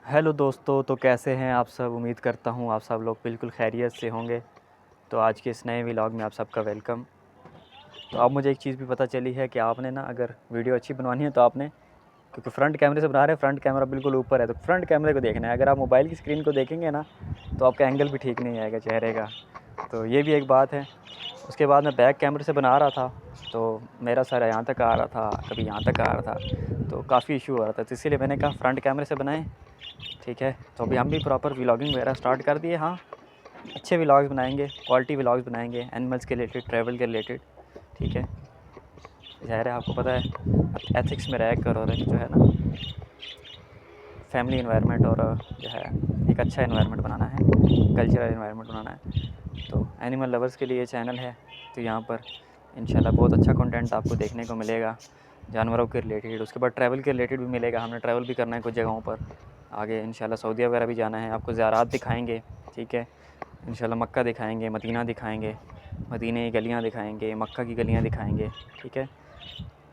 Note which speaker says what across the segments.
Speaker 1: Hello दोस्तों, तो कैसे हैं आप सब। उम्मीद करता हूँ आप सब लोग बिल्कुल खैरियत से होंगे। तो आज के इस नए व्लॉग में आप सबका वेलकम। तो अब मुझे एक चीज़ भी पता चली है कि आपने ना अगर वीडियो अच्छी बनवानी है तो आपने, क्योंकि फ्रंट कैमरे से बना रहे हैं, फ्रंट कैमरा बिल्कुल ऊपर है, तो फ्रंट कैमरे को देखना है। अगर आप मोबाइल की स्क्रीन को देखेंगे ना तो आपका एंगल भी ठीक नहीं आएगा चेहरे का। तो ये भी एक बात है। उसके बाद मैं बैक कैमरे से बना रहा था तो मेरा सर यहाँ तक आ रहा था, कभी यहाँ तक आ रहा था, तो काफ़ी इशू हो रहा था। तो इसीलिए मैंने कहा फ्रंट कैमरे से बनाएं। ठीक है, तो अभी हम भी प्रॉपर व्लॉगिंग वगैरह स्टार्ट कर दिए। हाँ, अच्छे व्लॉग्स बनाएंगे, क्वालिटी व्लॉग्स बनाएंगे, एनिमल्स के रिलेटेड, ट्रैवल के रिलेटेड। ठीक है, ज़ाहिर है आपको पता है एथिक्स में रह कर और जो है ना फैमिली इन्वायरमेंट और जो है एक अच्छा इन्वायरमेंट बनाना है, कल्चरल इन्वायरमेंट बनाना है। तो एनिमल लवर्स के लिए चैनल है, तो यहाँ पर इंशाल्लाह बहुत अच्छा कंटेंट आपको देखने को मिलेगा जानवरों के रिलेटेड। उसके बाद ट्रैवल के रिलेटेड भी मिलेगा। हमने ट्रैवल भी करना है कुछ जगहों पर, आगे इंशाल्लाह सऊदी वगैरह भी जाना है, आपको ज़ियारात दिखाएंगे। ठीक है, इंशाल्लाह मक्का दिखाएंगे, मदीना दिखाएंगे, मदीने की गलियाँ दिखाएंगे, मक्का की गलियाँ दिखाएंगे। ठीक है,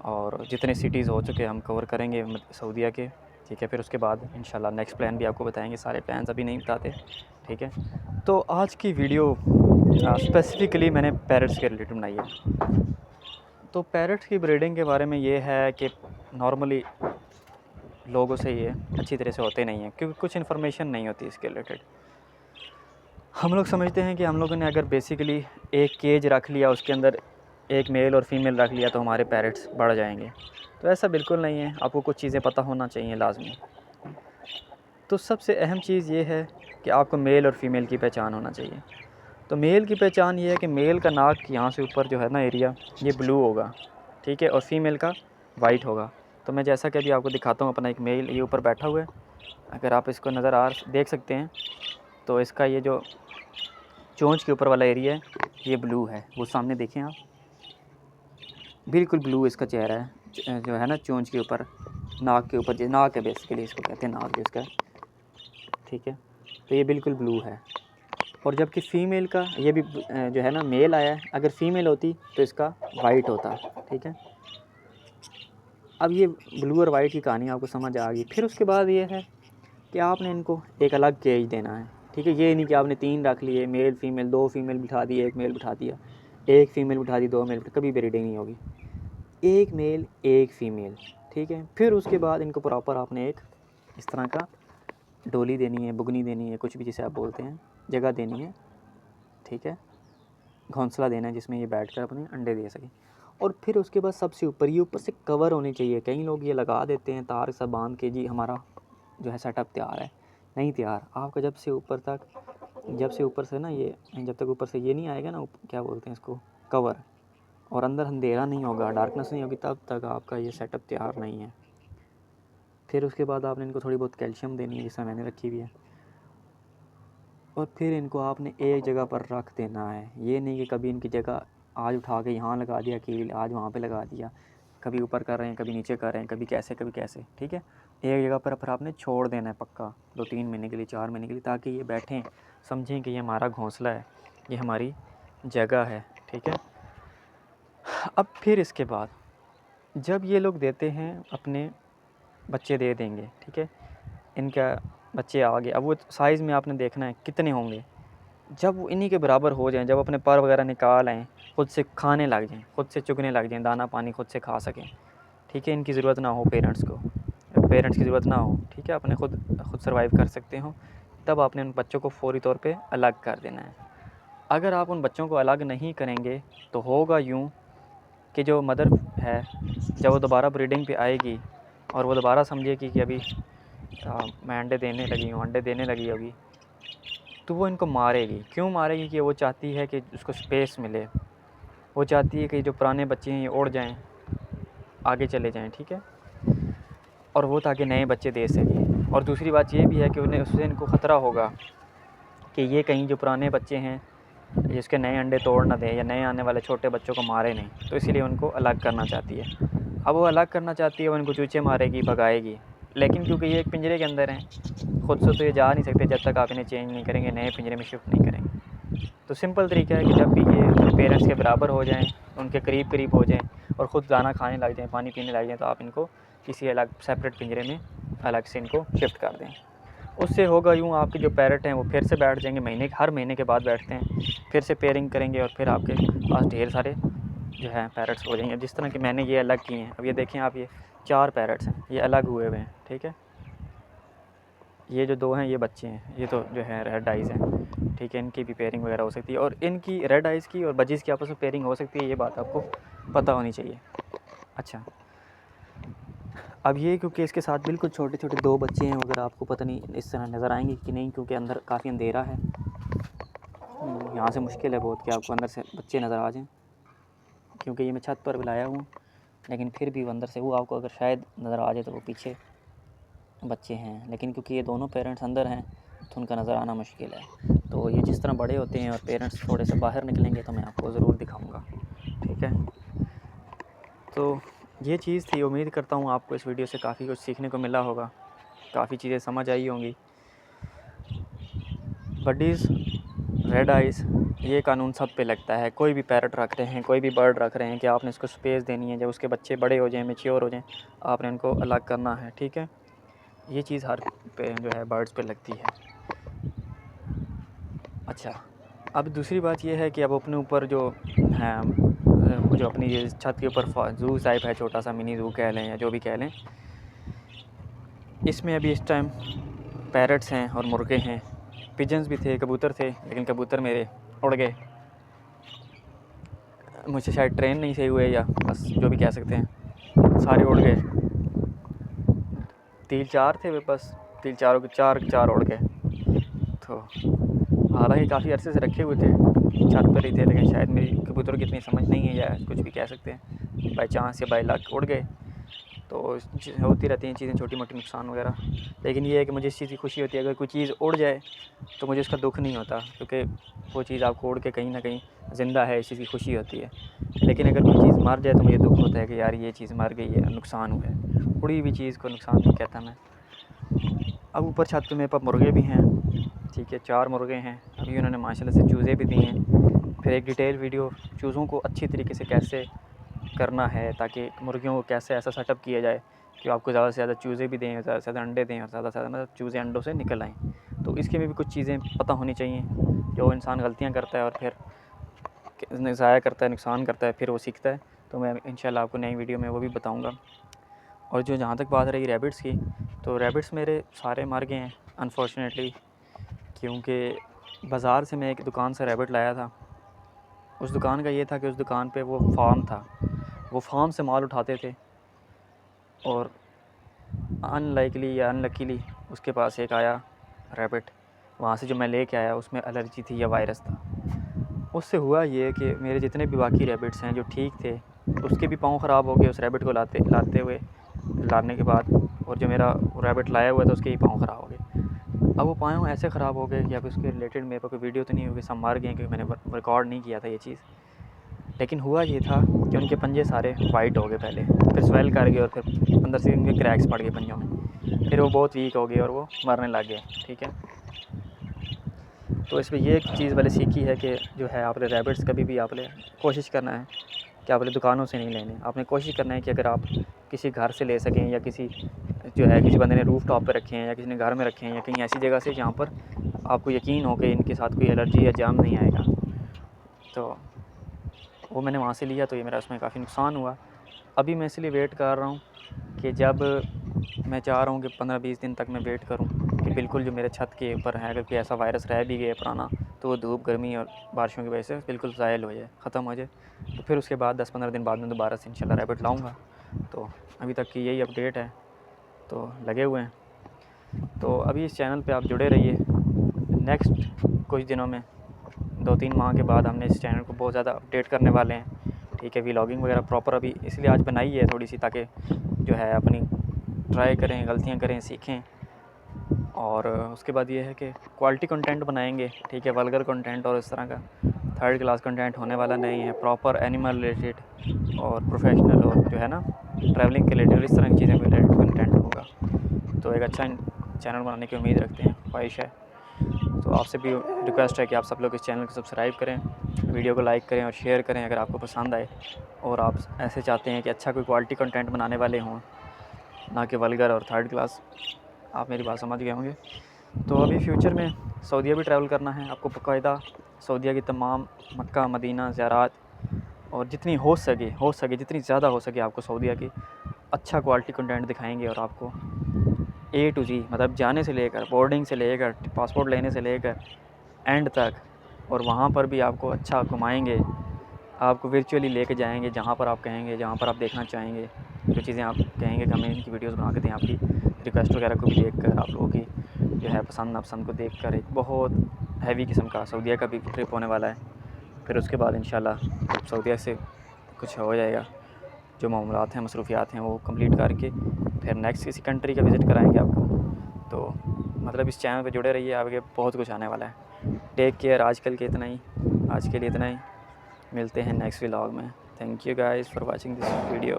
Speaker 1: और जितने सिटीज़ हो चुके हम कवर करेंगे सऊदीया के। ठीक है, फिर उसके बाद इंशाल्लाह नेक्स्ट प्लान भी आपको बताएंगे। सारे प्लान्स अभी नहीं बताते। ठीक है, तो आज की वीडियो स्पेसिफ़िकली मैंने पैरट्स के रिलेटेड बनाई है। तो पैरट्स की ब्रीडिंग के बारे में ये है कि नॉर्मली लोगों से ये अच्छी तरह से होते नहीं हैं, क्योंकि कुछ इन्फॉर्मेशन नहीं होती इसके रिलेटेड। हम लोग समझते हैं कि हम लोगों ने अगर बेसिकली एक केज रख लिया, उसके अंदर एक मेल और फीमेल रख लिया तो हमारे पैरट्स बढ़ जाएंगे। तो ऐसा बिल्कुल नहीं है, आपको कुछ चीज़ें पता होना चाहिए लाजमी। तो सबसे अहम चीज़ ये है कि आपको मेल और फीमेल की पहचान होना चाहिए। तो मेल की पहचान ये है कि मेल का नाक यहाँ से ऊपर जो है ना एरिया, ये ब्लू होगा। ठीक है, और फीमेल का वाइट होगा। तो मैं जैसा कि अभी आपको दिखाता हूँ, अपना एक मेल ये ऊपर बैठा हुआ है, अगर आप इसको देख सकते हैं तो इसका ये जो चोंच के ऊपर वाला एरिया है ये ब्लू है। वो सामने देखें आप, बिल्कुल ब्लू इसका चेहरा है जो है ना चोंच के ऊपर, नाक के ऊपर, जो नाक है बेसिकली इसको कहते हैं, नाक जिसका। ठीक है, तो ये बिल्कुल ब्लू है। और जबकि फ़ीमेल का ये भी जो है ना मेल आया है, अगर फ़ीमेल होती तो इसका वाइट होता। ठीक है, अब ये ब्लू और वाइट की कहानी आपको समझ आ गई। फिर उसके बाद ये है कि आपने इनको एक अलग केज देना है। ठीक है, ये नहीं कि आपने 3 रख लिए, मेल फीमेल, 2 फीमेल बिठा दी, 1 मेल बिठा दिया, 1 फीमेल बिठा दी, 2 मेल, कभी ब्रीडिंग नहीं होगी। 1 मेल 1 फीमेल। ठीक है, फिर उसके बाद इनको प्रॉपर आपने एक इस तरह का डोली देनी है, बुगनी देनी है, कुछ भी जिसे आप बोलते हैं, जगह देनी है। ठीक है, घोंसला देना है जिसमें ये बैठकर अपने अंडे दे सकें। और फिर उसके बाद सबसे ऊपर ये ऊपर से कवर होनी चाहिए। कई लोग ये लगा देते हैं तार सा बांध के, जी हमारा जो है सेटअप तैयार है। नहीं तैयार, आपका जब से ऊपर से ना ये, जब तक ऊपर से ये नहीं आएगा ना, क्या बोलते हैं इसको, कवर, और अंदर अंधेरा नहीं होगा, डार्कनेस नहीं होगी, तब तक आपका ये सेटअप तैयार नहीं है। फिर उसके बाद आपने इनको थोड़ी बहुत कैल्शियम देनी है, जिसमें मैंने रखी हुई है। और फिर इनको आपने एक जगह पर रख देना है। ये नहीं कि कभी इनकी जगह आज उठा के यहाँ लगा दिया कील, आज वहाँ पे लगा दिया, कभी ऊपर कर रहे हैं, कभी नीचे कर रहे हैं, कभी कैसे कभी कैसे। ठीक है, एक जगह पर आपने छोड़ देना है पक्का 2-3 महीने के लिए, 4 महीने के लिए, ताकि ये बैठें, समझें कि ये हमारा घोंसला है, ये हमारी जगह है। ठीक है, अब फिर इसके बाद जब ये लोग देते हैं अपने बच्चे दे देंगे। ठीक है, इनका बच्चे आ गए, अब वो साइज़ में आपने देखना है कितने होंगे। जब वो इन्हीं के बराबर हो जाएं, जब अपने पर वगैरह निकाल आएँ, खुद से खाने लग जाएँ, खुद से चुगने लग जाएँ, दाना पानी खुद से खा सकें। ठीक है, इनकी ज़रूरत ना हो पेरेंट्स की ज़रूरत ना हो। ठीक है, अपने खुद सर्वाइव कर सकते हो, तब आपने उन बच्चों को फ़ौरी तौर पे अलग कर देना है। अगर आप उन बच्चों को अलग नहीं करेंगे तो होगा यूँ कि जो मदर है, जब वो दोबारा ब्रीडिंग पे आएगी और वो दोबारा समझेगी कि अभी मैं अंडे देने लगी होगी, तो वो इनको मारेगी। क्यों मारेगी? कि वो चाहती है कि उसको स्पेस मिले, वो चाहती है कि जो पुराने बच्चे हैं ये उड़ जाएं, आगे चले जाएं। ठीक है, और वो ताकि नए बच्चे दे सकें। और दूसरी बात ये भी है कि उन्हें उससे इनको ख़तरा होगा कि ये कहीं जो पुराने बच्चे हैं जिसके नए अंडे तोड़ ना दें, या नए आने वाले छोटे बच्चों को मारे नहीं, तो इसीलिए उनको अलग करना चाहती है। अब वो अलग करना चाहती है, वो इनको चूचे मारेगी, भगाएगी, लेकिन क्योंकि ये एक पिंजरे के अंदर हैं, ख़ुद से तो ये जा नहीं सकते जब तक आप इन्हें चेंज नहीं करेंगे, नए पिंजरे में शिफ्ट नहीं करेंगे। तो सिंपल तरीका है कि जब भी ये पेरेंट्स के बराबर हो जाएं, उनके करीब करीब हो जाएं और ख़ुद दाना खाने लग जाएं, पानी पीने लग जाएं, तो आप इनको किसी अलग सेपरेट पिंजरे में अलग से इनको शिफ्ट कर दें। उससे होगा यूँ, आपके जो पैरेट हैं वो फिर से बैठ जाएंगे, हर महीने के बाद बैठते हैं, फिर से पेयरिंग करेंगे और फिर आपके पास ढेर सारे जो है पैरेट्स हो जाएंगे। जिस तरह कि मैंने ये अलग किए हैं, अब ये देखें आप, ये 4 पैरेट्स हैं, ये अलग हुए हुए हैं, ठीक है। ये जो 2 हैं ये बच्चे हैं, ये तो जो है रेड आइज़ हैं, ठीक है। इनकी भी पेयरिंग वगैरह हो सकती है, और इनकी रेड आइज़ की और बजीज़ की आपस में पेयरिंग हो सकती है, ये बात आपको पता होनी चाहिए। अच्छा, अब ये क्योंकि इसके साथ बिल्कुल छोटे छोटे 2 बच्चे हैं, अगर आपको पता नहीं इस तरह नज़र आएंगे कि नहीं, क्योंकि अंदर काफ़ी अंधेरा है, यहाँ से मुश्किल है बहुत कि आपको अंदर से बच्चे नज़र आ जाएं, क्योंकि ये मैं छत पर बुलाया हूँ, लेकिन फिर भी अंदर से वो आपको अगर शायद नज़र आ जाए तो वो पीछे बच्चे हैं, लेकिन क्योंकि ये दोनों पेरेंट्स अंदर हैं तो उनका नज़र आना मुश्किल है। तो ये जिस तरह बड़े होते हैं और पेरेंट्स थोड़े से बाहर निकलेंगे तो मैं आपको ज़रूर दिखाऊंगा, ठीक है। तो ये चीज़ थी, उम्मीद करता हूँ आपको इस वीडियो से काफ़ी कुछ सीखने को मिला होगा, काफ़ी चीज़ें समझ आई होंगी। बडीज़, रेड आइज़, ये कानून सब पे लगता है। कोई भी पैरट रख रहे हैं, कोई भी बर्ड रख रहे हैं कि आपने इसको स्पेस देनी है, जब उसके बच्चे बड़े हो जाएं, मैच्योर हो जाएं, आपने उनको अलग करना है, ठीक है। ये चीज़ हर पे जो है बर्ड्स पे लगती है। अच्छा, अब दूसरी बात ये है कि अब अपने ऊपर जो है, जो अपनी ये छत के ऊपर ज़ू टाइप है, छोटा सा मिनी ज़ू कह लें या जो भी कह लें, इसमें अभी इस टाइम पैरट्स हैं और मुर्गे हैं, पिजन्स भी थे, कबूतर थे, लेकिन कबूतर मेरे उड़ गए, मुझे शायद ट्रेन नहीं सही हुए या बस जो भी कह सकते हैं, सारे उड़ गए। 3-4 थे वे, बस 3-4 के 4 उड़ गए। तो हालांकि काफ़ी अरसे से रखे हुए थे, छत पर ही थे, लेकिन शायद मेरी कबूतर की इतनी समझ नहीं है या कुछ भी कह सकते हैं, बाई चांस या बाई लक उड़ गए। तो होती रहती हैं चीज़ें, छोटी मोटी नुकसान वगैरह, लेकिन ये है कि मुझे इस चीज़ की खुशी होती है, अगर कोई चीज़ उड़ जाए तो मुझे उसका दुःख नहीं होता, क्योंकि वो चीज़ आपको उड़ के कहीं ना कहीं ज़िंदा है, इस चीज़ की खुशी होती है। लेकिन अगर कोई चीज़ मर जाए तो मुझे दुःख होता है कि यार ये चीज़ मर गई है, नुकसान हुआ है। उड़ी हुई चीज़ को नुकसान नहीं कहता मैं। अब ऊपर छत पे मेरे पास मुर्गे भी हैं, ठीक है, 4 मुर्गे हैं, अभी उन्होंने माशाल्लाह से चूज़े भी दिए हैं। फिर एक डिटेल वीडियो चूज़ों को अच्छी तरीके से कैसे करना है, ताकि मुर्गियों को कैसे ऐसा सेटअप किया जाए कि आपको ज़्यादा से ज़्यादा चूज़े भी दें, ज़्यादा से ज़्यादा अंडे दें, और ज़्यादा से ज़्यादा मतलब चूज़े अंडों से निकल आएँ। तो इसके में भी कुछ चीज़ें पता होनी चाहिए, जो इंसान गलतियाँ करता है और फिर ज़ाया करता है, नुकसान करता है, फिर वो सीखता है। तो मैं इंशाल्लाह आपको नई वीडियो में वो भी बताऊँगा। और जो जहाँ तक बात रही रैबिट्स की, तो रैबिट्स मेरे सारे मर गए हैं अनफॉर्चुनेटली, क्योंकि बाज़ार से मैं एक दुकान से रैबिट लाया था। उस दुकान का ये था कि उस दुकान पे वो फार्म था, वो फार्म से माल उठाते थे, और अनलाइकली या अनलकीली उसके पास एक आया रैबिट, वहाँ से जो मैं लेके आया उसमें एलर्जी थी या वायरस था। उससे हुआ ये कि मेरे जितने भी बाकी रैबिट्स हैं जो ठीक थे, उसके भी पाँव ख़राब हो गए उस रैबिट को लाने के बाद, और जो मेरा रैबिट लाया हुआ था उसके ही पाँव ख़राब हो गए। अब वो पाँव ऐसे ख़राब हो गए कि अब उसके रिलेटेड मेरे पास कोई वीडियो तो नहीं होगी, सब मर गए, क्योंकि मैंने रिकॉर्ड नहीं किया था ये चीज़। लेकिन हुआ ये था कि उनके पंजे सारे वाइट हो गए पहले, फिर स्वेल कर गए, और फिर अंदर से उनके क्रैक्स पड़ गए पंजों में, फिर वो बहुत वीक हो गए और वो मरने लग गए, ठीक है। तो इसमें ये एक चीज़ मैंने सीखी है कि जो है आपने रैबिट्स कभी भी आपने कोशिश करना है कि आपने दुकानों से नहीं लेने, आपने कोशिश करना है कि अगर आप किसी घर से ले सकें, या किसी जो है किसी बंदे ने रूफ टॉप पर रखे हैं, या किसी ने घर में रखे हैं, या कहीं ऐसी जगह से जहाँ पर आपको यकीन हो कि इनके साथ कोई एलर्जी या जाम नहीं आएगा। तो वो मैंने वहाँ से लिया, तो ये मेरा उसमें काफ़ी नुकसान हुआ। अभी मैं इसलिए वेट कर रहा हूँ कि जब मैं चाह रहा हूँ कि 15-20 दिन तक मैं वेट करूँ कि बिल्कुल जो मेरे छत के ऊपर है, अगर कोई ऐसा वायरस रह भी गया पुराना, तो वो धूप, गर्मी और बारिशों की वजह से बिल्कुल ज़ायल हो जाए, ख़त्म हो जाए। तो फिर उसके बाद 10-15 दिन बाद में दोबारा से इंशाल्लाह रैबिट लाऊँगा। तो अभी तक की यही अपडेट है, तो लगे हुए हैं। तो अभी इस चैनल पे आप जुड़े रहिए। नेक्स्ट कुछ दिनों में 2-3 माह के बाद हमने इस चैनल को बहुत ज़्यादा अपडेट करने वाले हैं, ठीक है। व्लॉगिंग वगैरह प्रॉपर अभी इसलिए आज बनाई है थोड़ी सी, ताकि जो है अपनी ट्राई करें, गलतियाँ करें, सीखें। और उसके बाद ये है कि क्वालिटी कंटेंट बनाएंगे, ठीक है। वल्गर कंटेंट और इस तरह का थर्ड क्लास कंटेंट होने वाला नहीं है, प्रॉपर एनिमल रिलेटेड और प्रोफेशनल और जो है ना ट्रैवलिंग के रिलेटेड, इस तरह की चीज़ों के रिलेटेड कंटेंट होगा। तो एक अच्छा चैनल बनाने की उम्मीद रखते हैं, ख्वाहिश है। तो आपसे भी रिक्वेस्ट है कि आप सब लोग इस चैनल को सब्सक्राइब करें, वीडियो को लाइक करें और शेयर करें अगर आपको पसंद आए, और आप ऐसे चाहते हैं कि अच्छा कोई क्वालिटी कंटेंट बनाने वाले हों, ना कि वल्गर और थर्ड क्लास। आप मेरी बात समझ गए होंगे। तो अभी फ्यूचर में सऊदीया भी ट्रैवल करना है आपको बाकायदा। सऊदीया की तमाम मक्का मदीना ज़ियारात और जितनी हो सके जितनी ज़्यादा हो सके आपको सऊदीया की अच्छा क्वालिटी कंटेंट दिखाएंगे। और आपको A to Z मतलब जाने से लेकर बोर्डिंग से लेकर पासपोर्ट लेने से लेकर एंड तक, और वहाँ पर भी आपको अच्छा घुमाएंगे, आपको वर्चुअली लेके जाएंगे जहाँ पर आप कहेंगे, जहाँ पर आप देखना चाहेंगे। जो चीज़ें आप कहेंगे कि हमें इनकी वीडियोज़ बना के दें, आपकी रिक्वेस्ट वगैरह को भी देख कर, आप लोगों की जो है पसंद नापसंद को देख कर, एक बहुत हैवी किस्म का सऊदीया का भी ट्रिप होने वाला है। फिर उसके बाद इंशाल्लाह जब सऊदीया से कुछ हो जाएगा, जो मामलात हैं मसरूफियात हैं वो कंप्लीट करके फिर नेक्स्ट किसी कंट्री का विज़िट कराएंगे आपको। तो मतलब इस चैनल पे जुड़े रहिए, आगे बहुत कुछ आने वाला है। Take care. आज के लिए इतना ही। मिलते हैं नेक्स्ट व्लॉग में। Thank you guys for watching this video.